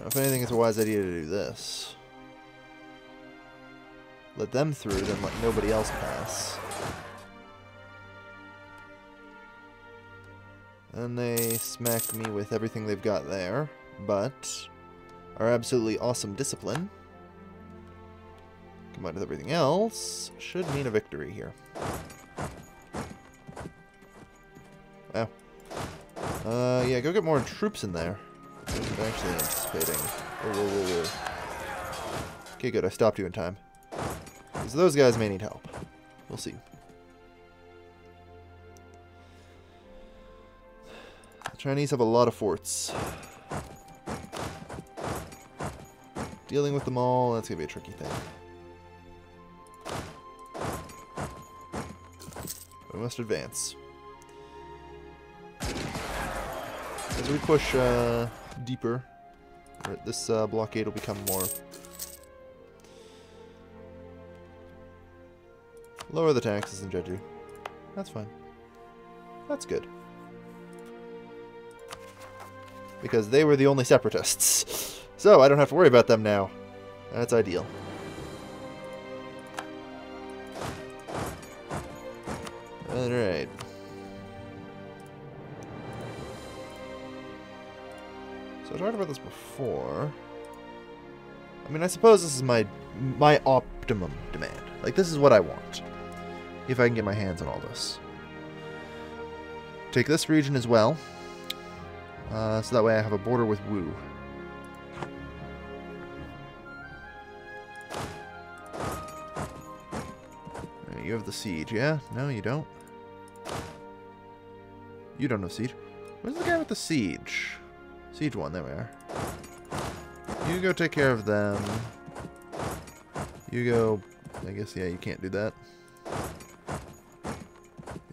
If anything, it's a wise idea to do this. Let them through, then let nobody else pass. And they smack me with everything they've got there, but our absolutely awesome discipline, combined with everything else, should mean a victory here. Wow. Yeah, go get more troops in there. I wasn't actually anticipating. Whoa, whoa, whoa, whoa. Okay, good. I stopped you in time. Because those guys may need help. We'll see. The Chinese have a lot of forts. Dealing with them all, that's going to be a tricky thing. We must advance. As we push deeper, this blockade will become more... Lower the taxes in Jeju. That's fine. That's good. Because they were the only separatists. So I don't have to worry about them now. That's ideal. Alright. So I talked about this before. I mean, I suppose this is my optimum demand. Like, this is what I want. If I can get my hands on all this. Take this region as well. So that way I have a border with Wu. Right, you have the siege, yeah? No, you don't. You don't have siege. Where's the guy with the siege? Siege 1, there we are. You go take care of them. You go... I guess, yeah, you can't do that.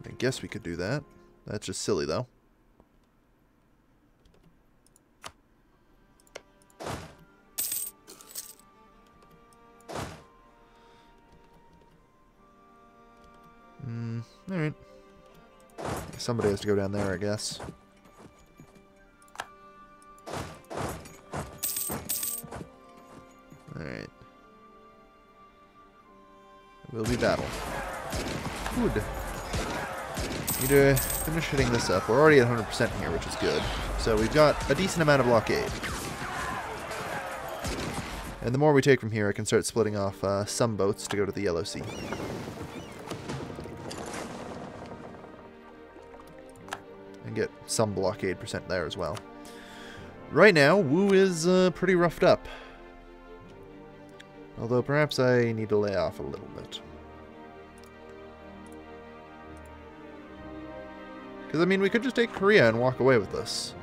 I guess we could do that. That's just silly, though. Alright. Somebody has to go down there, I guess. Alright. Will be battle. Good. Need to finish hitting this up. We're already at 100% here, which is good. So we've got a decent amount of blockade. And the more we take from here, I can start splitting off some boats to go to the Yellow Sea. And get some blockade percent there as well. Right now, Wu is pretty roughed up. Although perhaps I need to lay off a little bit. Because, I mean, we could just take Korea and walk away with this.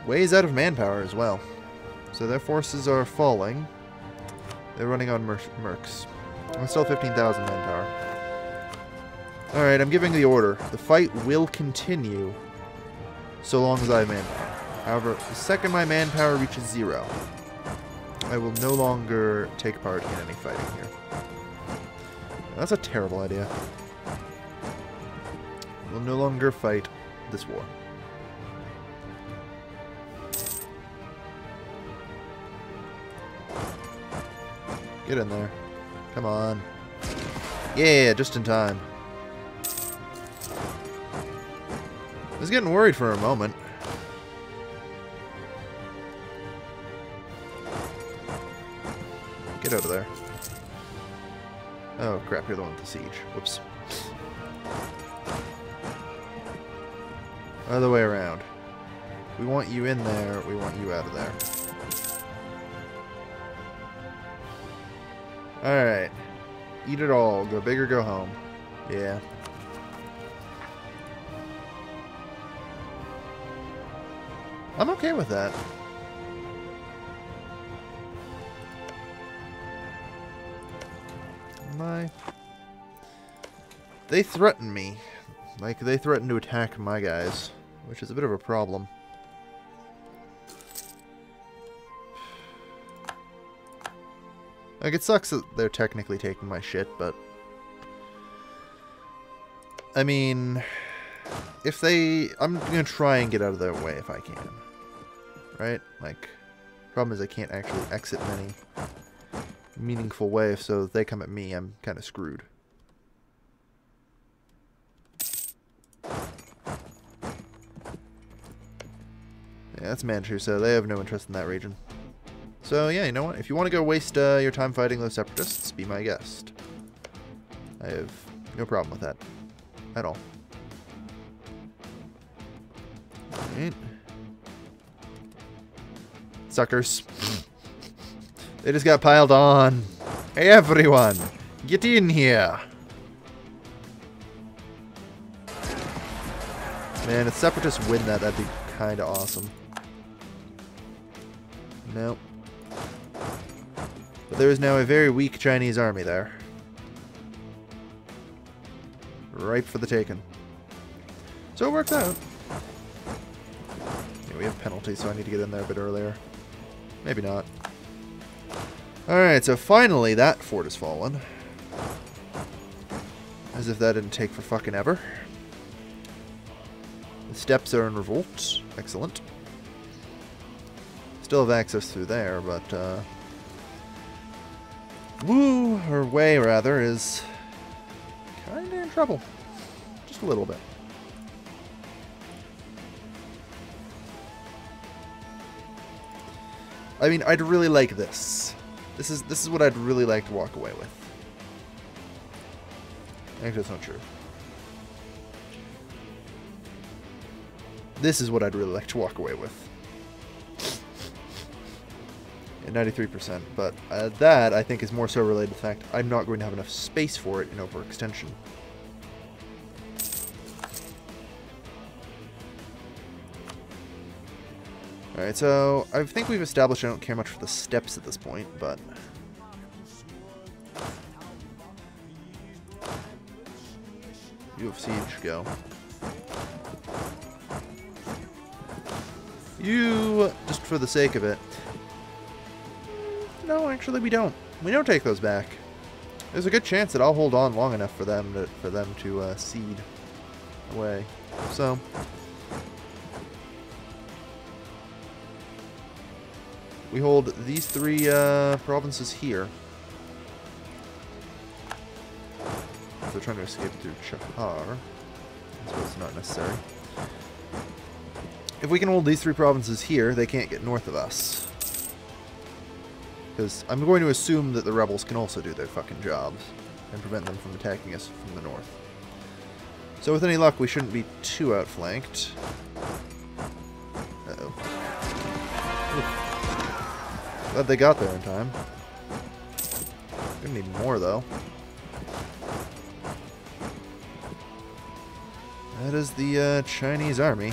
Wei's out of manpower as well. So their forces are falling. They're running on mercs. I'm still 15,000 manpower. Alright, I'm giving the order. The fight will continue so long as I have manpower. However, the second my manpower reaches 0, I will no longer take part in any fighting here. That's a terrible idea. We'll no longer fight this war. Get in there. Come on. Yeah, just in time. I was getting worried for a moment. Get out of there. Oh crap, you're the one with the siege. Whoops. Other way around. We want you in there, we want you out of there. Alright. Eat it all. Go big or go home. Yeah. I'm okay with that. They threaten me. Like, they threaten to attack my guys, which is a bit of a problem. Like, it sucks that they're technically taking my shit, but... I mean, if they... I'm going to try and get out of their way if I can. Right? Like, problem is I can't actually exit in any meaningful way, so if they come at me, I'm kind of screwed. Yeah, that's Manchu, so they have no interest in that region. So yeah, you know what? If you want to go waste your time fighting those separatists, be my guest. I have no problem with that. At all. Alright. Suckers. They just got piled on. Hey everyone! Get in here! Man, if separatists win that, that'd be kinda awesome. Nope. But there is now a very weak Chinese army there. Ripe for the taking. So it works out. Yeah, we have penalties, so I need to get in there a bit earlier. Maybe not. Alright, so finally that fort has fallen. As if that didn't take for fucking ever. The steppes are in revolt. Excellent. Still have access through there, but Wu, or Wei rather, is kinda in trouble. Just a little bit. I mean, I'd really like this. This is what I'd really like to walk away with. Actually, that's not true. This is what I'd really like to walk away with. At 93%, but that, I think, is more so related to the fact I'm not going to have enough space for it in overextension. Alright, so I think we've established I don't care much for the steps at this point, but... You have siege, go. You, just for the sake of it... No, actually we don't. We don't take those back. There's a good chance that I'll hold on long enough for them to cede away. So... We hold these three provinces here. If they're trying to escape through Chahar, I suppose it's not necessary. If we can hold these three provinces here, they can't get north of us. Because I'm going to assume that the rebels can also do their fucking jobs and prevent them from attacking us from the north. So with any luck, we shouldn't be too outflanked. Uh-oh. Glad they got there in time. Gonna need more, though. That is the Chinese army.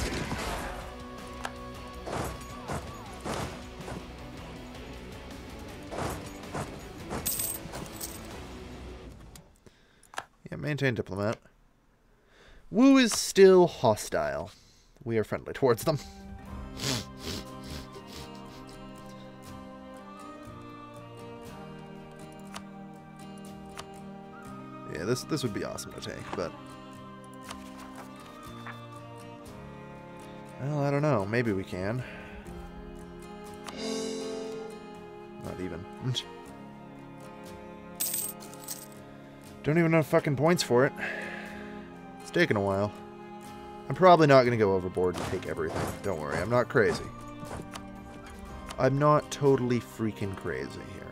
Yeah, maintain diplomat. Wu is still hostile. We are friendly towards them. Yeah, this would be awesome to take, but... Well, I don't know. Maybe we can. Not even. Don't even have fucking points for it. It's taking a while. I'm probably not going to go overboard and take everything. Don't worry, I'm not crazy. I'm not totally freaking crazy here.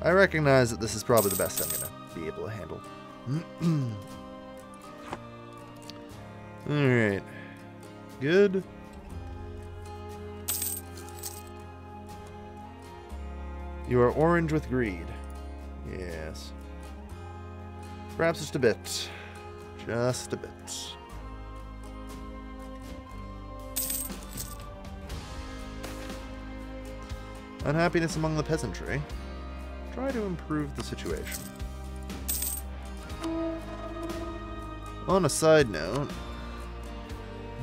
I recognize that this is probably the best I'm going to be able to handle. Alright. Good. You are orange with greed. Yes. Perhaps just a bit. Just a bit. Unhappiness among the peasantry. Try to improve the situation. On a side note,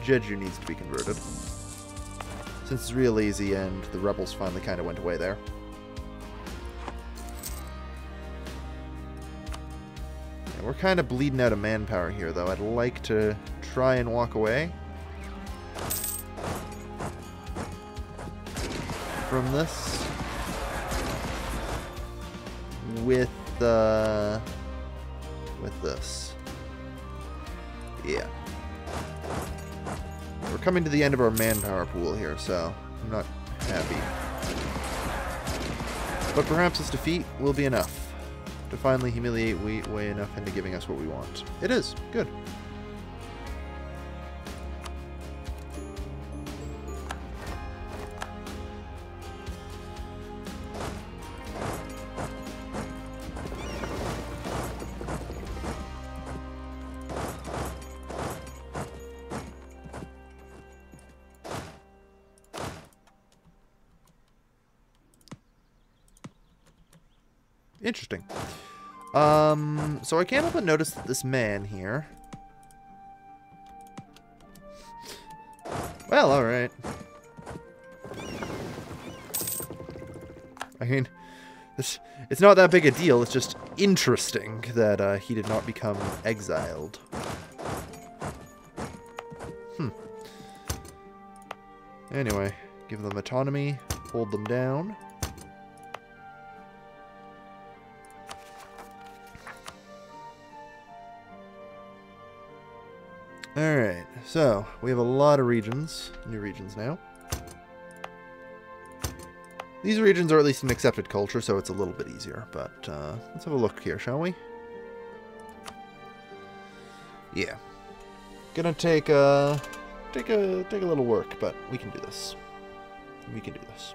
Jeju needs to be converted. Since it's real easy and the rebels finally kind of went away there. And we're kind of bleeding out of manpower here, though. I'd like to try and walk away from this with this. Yeah. We're coming to the end of our manpower pool here, so I'm not happy. But perhaps this defeat will be enough to finally humiliate Wei enough into giving us what we want. It is. Good. Interesting. So I can't help but notice that this man here... Well, alright. I mean, it's not that big a deal. It's just interesting that he did not become exiled. Anyway, give them autonomy, hold them down. Alright, so we have a lot of regions, new regions now. These regions are at least an accepted culture, so it's a little bit easier, but let's have a look here, shall we? Yeah. Gonna take a little work, but we can do this. We can do this.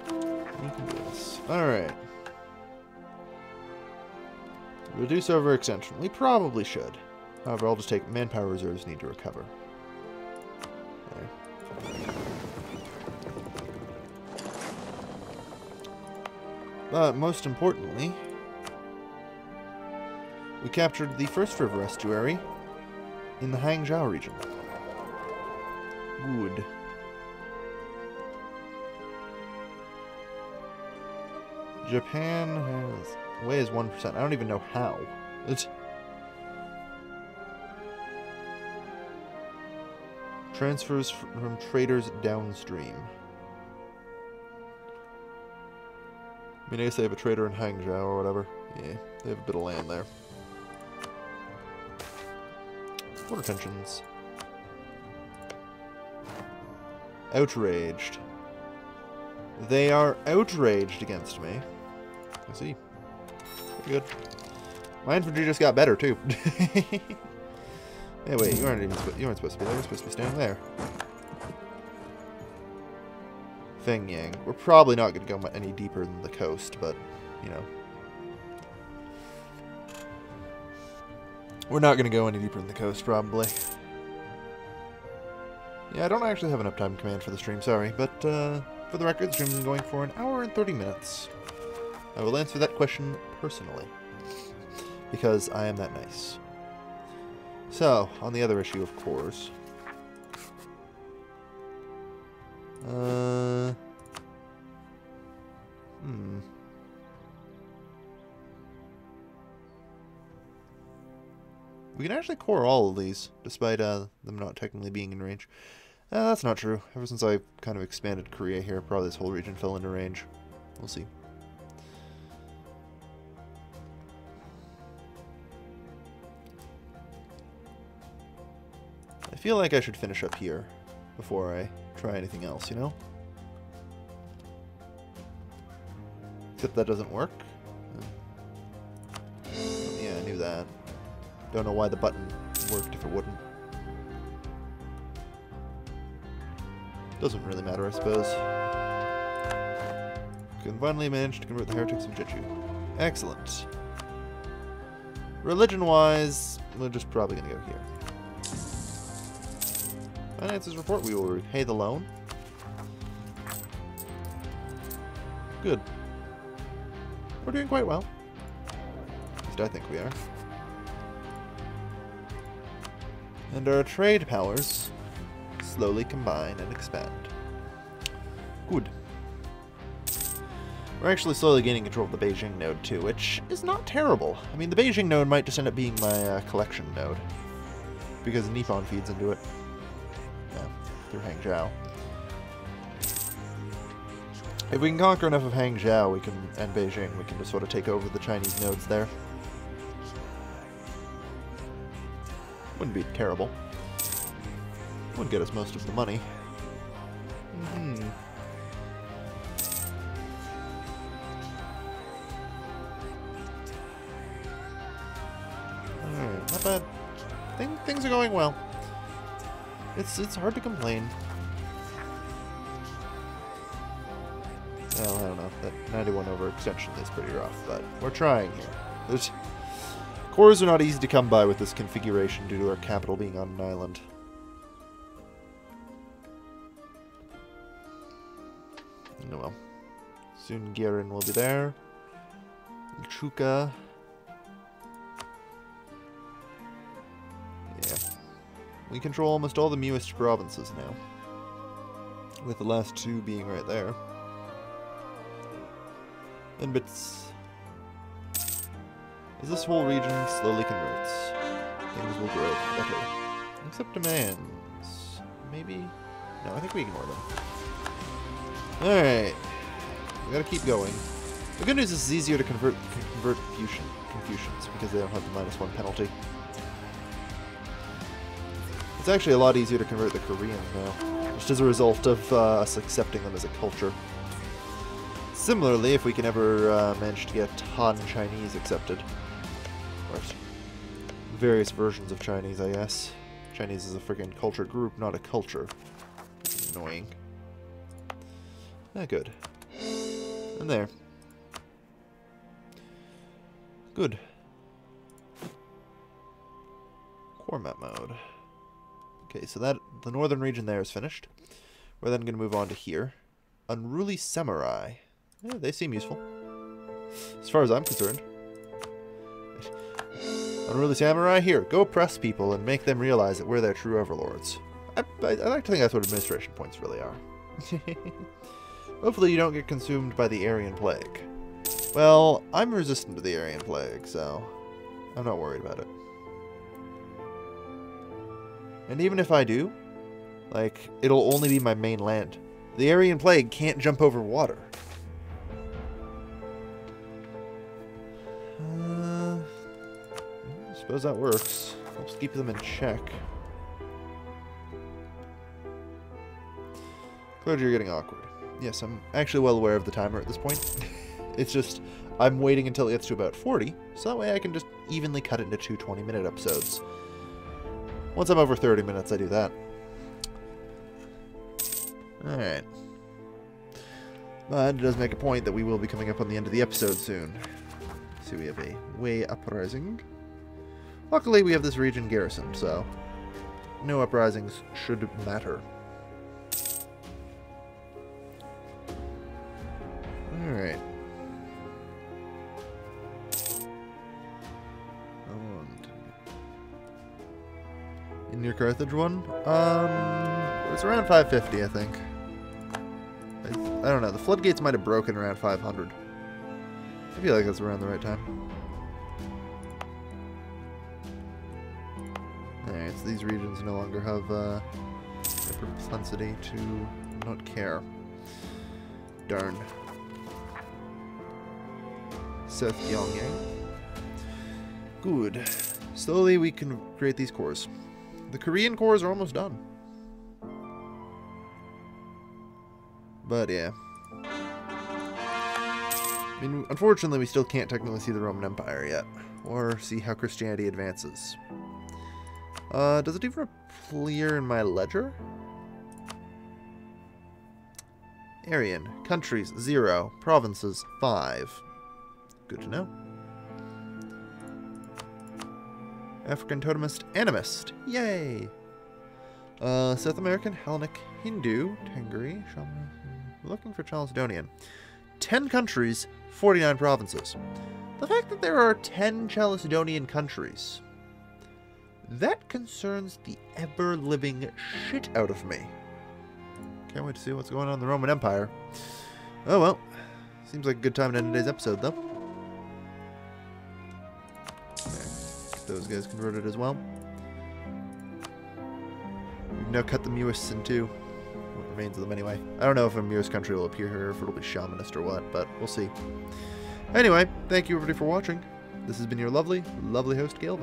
We can do this. Alright. Reduce overextension. We probably should. However, I'll just take manpower reserves need to recover. There. But most importantly, we captured the first river estuary in the Hangzhou region. Good. Japan has... Wei is 1%. I don't even know how. It's... Transfers from traders downstream. I mean, I guess they have a trader in Hangzhou or whatever. Yeah, they have a bit of land there. Water tensions. Outraged. They are outraged against me. I see. Pretty good. My infantry just got better too. Hey, wait, you weren't supposed to be there. You're supposed to be standing there. Fengyang. We're probably not going to go any deeper than the coast, but you know, we're not going to go any deeper than the coast, probably. Yeah, I don't actually have enough time command for the stream. Sorry, but for the record, the stream has been going for 1 hour and 30 minutes. I will answer that question personally, because I am that nice. So, on the other issue, of course. We can actually core all of these, despite them not technically being in range. That's not true. Ever since I kind of expanded Korea here, probably this whole region fell into range. We'll see. I feel like I should finish up here before I try anything else, you know? Except that doesn't work. Yeah, I knew that. Don't know why the button worked if it wouldn't. Doesn't really matter, I suppose. Can finally manage to convert the heretics of Jeju. Excellent. Religion-wise, we're just probably going to go here. Finances report, we will repay the loan. Good. We're doing quite well. At least I think we are. And our trade powers slowly combine and expand. Good. We're actually slowly gaining control of the Beijing node too, which is not terrible. I mean, the Beijing node might just end up being my collection node, because Nippon feeds into it. Yeah, through Hangzhou. If we can conquer enough of Hangzhou, and Beijing, we can just sort of take over the Chinese nodes there. Wouldn't be terrible. Would get us most of the money. Alright, not bad. Things are going well. It's hard to complain. Well, I don't know. That 91 overextension is pretty rough, but we're trying here. Cores are not easy to come by with this configuration due to our capital being on an island. Oh well. Soon Garen will be there. Chuka. Yeah. We control almost all the newest provinces now. With the last two being right there. And bits. As this whole region slowly converts, things will grow better. Except demands. Maybe? No, I think we ignore them. Alright. We gotta keep going. The good news is it's easier to convert Confucians because they don't have the -1 penalty. It's actually a lot easier to convert the Koreans now, just as a result of us accepting them as a culture. Similarly, if we can ever manage to get Han Chinese accepted. Or various versions of Chinese, I guess. Chinese is a freaking cultured group, not a culture. Annoying. Ah, good. And there. Good. Core map mode. Okay, so that the northern region there is finished. We're then going to move on to here. Unruly Samurai. Yeah, they seem useful. As far as I'm concerned. Unruly Samurai, here, go oppress people and make them realize that we're their true overlords. I like to think that's what administration points really are. Hopefully you don't get consumed by the Aryan Plague. Well, I'm resistant to the Aryan Plague, so I'm not worried about it. And even if I do, like, it'll only be my main land. The Aryan Plague can't jump over water. I suppose that works. Helps keep them in check. Clergy are getting awkward. Yes, I'm actually well aware of the timer at this point. It's just, I'm waiting until it gets to about 40, so that way I can just evenly cut it into 2 20-minute episodes. Once I'm over 30 minutes, I do that. Alright. But it does make a point that we will be coming up on the end of the episode soon. So we have a Wei uprising. Luckily, we have this region garrisoned, so no uprisings should matter. Alright. In your Carthage one? It's around 550, I think. I don't know. The floodgates might have broken around 500. I feel like that's around the right time. Alright, so these regions no longer have a propensity to not care. Darn. South Pyongyang. Good. Slowly we can create these cores. The Korean cores are almost done. But yeah. I mean, unfortunately we still can't technically see the Roman Empire yet. Or see how Christianity advances. Does it even appear in my ledger? Aryan. Countries, 0. Provinces, 5. Good to know. African Totemist, Animist. Yay! South American, Hellenic, Hindu, Tengri, looking for Chalcedonian. 10 countries, 49 provinces. The fact that there are 10 Chalcedonian countries, that concerns the ever-living shit out of me. Can't wait to see what's going on in the Roman Empire. Oh well. Seems like a good time to end today's episode, though. Okay. Those guys converted as well. We've now cut the Mewis in two. What remains of them anyway. I don't know if a Mewis country will appear here, if it'll be Shamanist or what, but we'll see. Anyway, thank you everybody for watching. This has been your lovely, lovely host, Galvin.